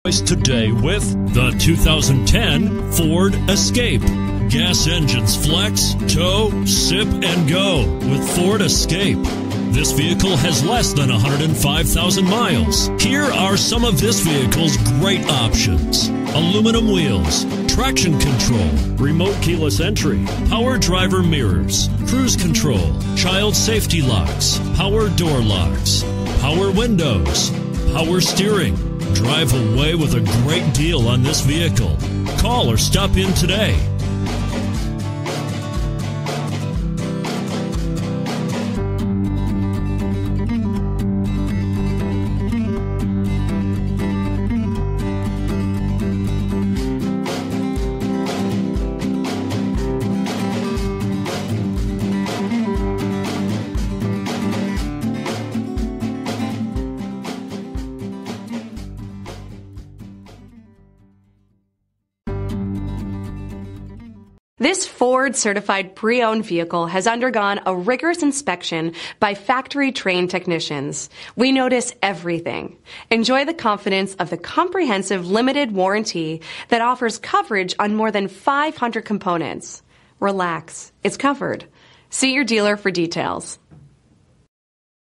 Today with the 2010 Ford Escape. Gas engines flex, tow, sip, and go with Ford Escape. This vehicle has less than 105,000 miles. Here are some of this vehicle's great options: aluminum wheels, traction control, remote keyless entry, power driver mirrors, cruise control, child safety locks, power door locks, power windows, power steering. Drive away with a great deal on this vehicle. Call or stop in today. This Ford certified pre-owned vehicle has undergone a rigorous inspection by factory-trained technicians. We notice everything. Enjoy the confidence of the comprehensive limited warranty that offers coverage on more than 500 components. Relax, it's covered. See your dealer for details.